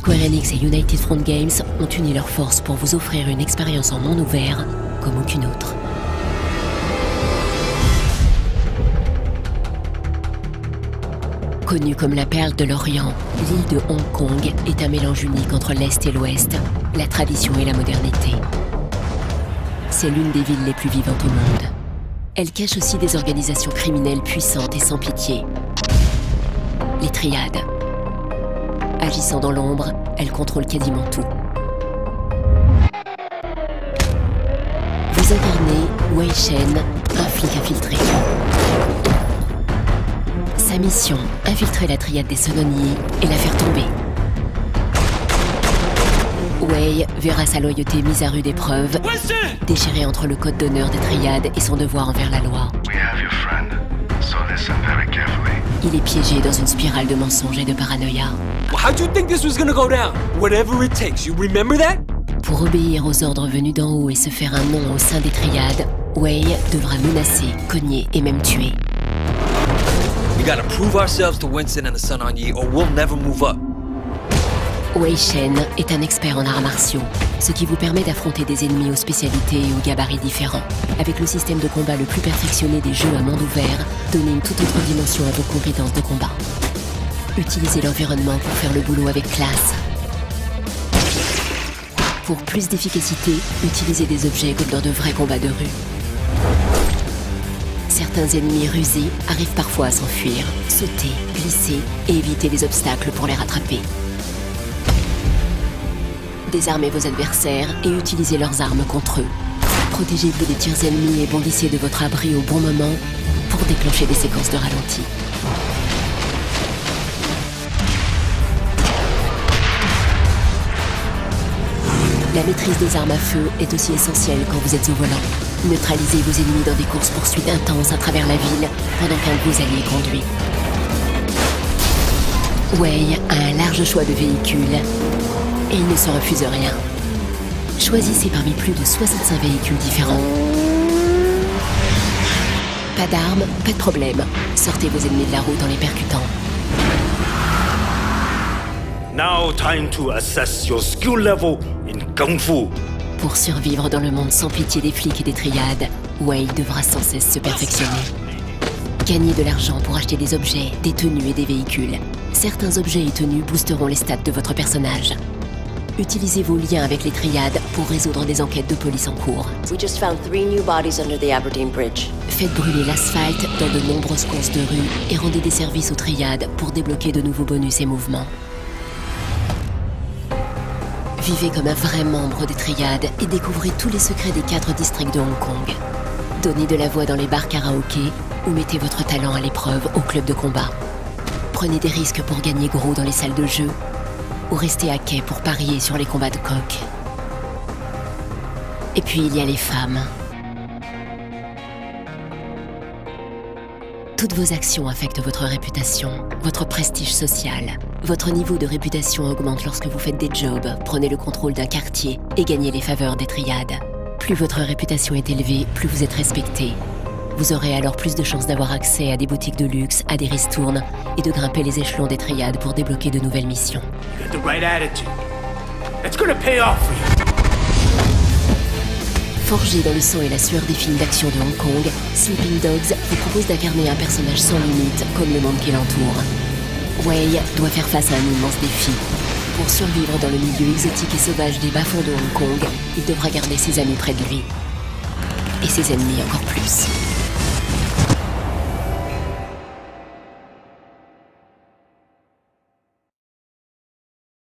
Square Enix et United Front Games ont uni leurs forces pour vous offrir une expérience en monde ouvert comme aucune autre. Connue comme la perle de l'Orient, l'île de Hong Kong est un mélange unique entre l'Est et l'Ouest, la tradition et la modernité. C'est l'une des villes les plus vivantes au monde. Elle cache aussi des organisations criminelles puissantes et sans pitié. Les triades. Agissant dans l'ombre, elles contrôlent quasiment tout. Vous incarnez Wei Shen, un flic infiltré. Sa mission, infiltrer la triade des Sononiers et la faire tomber. Wei verra sa loyauté mise à rude épreuve, déchirée entre le code d'honneur des triades et son devoir envers la loi. Il est piégé dans une spirale de mensonges et de paranoïa. How'd you think this was gonna go down? Whatever it takes, you remember that? Pour obéir aux ordres venus d'en haut et se faire un nom au sein des triades, Wei devra menacer, cogner et même tuer. We gotta prove ourselves to Winston and the Sun On Yee or we'll never move up. Wei Shen est un expert en arts martiaux, ce qui vous permet d'affronter des ennemis aux spécialités et aux gabarits différents. Avec le système de combat le plus perfectionné des jeux à monde ouvert, donnez une toute autre dimension à vos compétences de combat. Utilisez l'environnement pour faire le boulot avec classe. Pour plus d'efficacité, utilisez des objets comme dans de vrais combats de rue. Certains ennemis rusés arrivent parfois à s'enfuir, sauter, glisser et éviter les obstacles pour les rattraper. Désarmez vos adversaires et utilisez leurs armes contre eux. Protégez-vous des tirs ennemis et bondissez de votre abri au bon moment pour déclencher des séquences de ralenti. La maîtrise des armes à feu est aussi essentielle quand vous êtes au volant. Neutralisez vos ennemis dans des courses-poursuites intenses à travers la ville pendant qu'un de vos alliés conduit. Wei a un large choix de véhicules et il ne se refuse rien. Choisissez parmi plus de 65 véhicules différents. Pas d'armes, pas de problème. Sortez vos ennemis de la route en les percutant. Now time to assess your skill level in Kung Fu. Pour survivre dans le monde sans pitié des flics et des triades, Wei devra sans cesse se perfectionner. Gagnez de l'argent pour acheter des objets, des tenues et des véhicules. Certains objets et tenues boosteront les stats de votre personnage. Utilisez vos liens avec les triades pour résoudre des enquêtes de police en cours. We just found 3 new bodies under the Aberdeen Bridge. Faites brûler l'asphalte dans de nombreuses courses de rue et rendez des services aux triades pour débloquer de nouveaux bonus et mouvements. Vivez comme un vrai membre des triades et découvrez tous les secrets des 4 districts de Hong Kong. Donnez de la voix dans les bars karaoké ou mettez votre talent à l'épreuve au club de combat. Prenez des risques pour gagner gros dans les salles de jeu ou restez à quai pour parier sur les combats de coq. Et puis il y a les femmes. Toutes vos actions affectent votre réputation, votre prestige social. Votre niveau de réputation augmente lorsque vous faites des jobs, prenez le contrôle d'un quartier et gagnez les faveurs des triades. Plus votre réputation est élevée, plus vous êtes respecté. Vous aurez alors plus de chances d'avoir accès à des boutiques de luxe, à des ristournes et de grimper les échelons des triades pour débloquer de nouvelles missions. You got the right attitude. It's gonna pay off for you. Forgé dans le sang et la sueur des films d'action de Hong Kong, Sleeping Dogs vous propose d'incarner un personnage sans limite, comme le monde qui l'entoure. Wei doit faire face à un immense défi. Pour survivre dans le milieu exotique et sauvage des bas-fonds de Hong Kong, il devra garder ses amis près de lui. Et ses ennemis encore plus.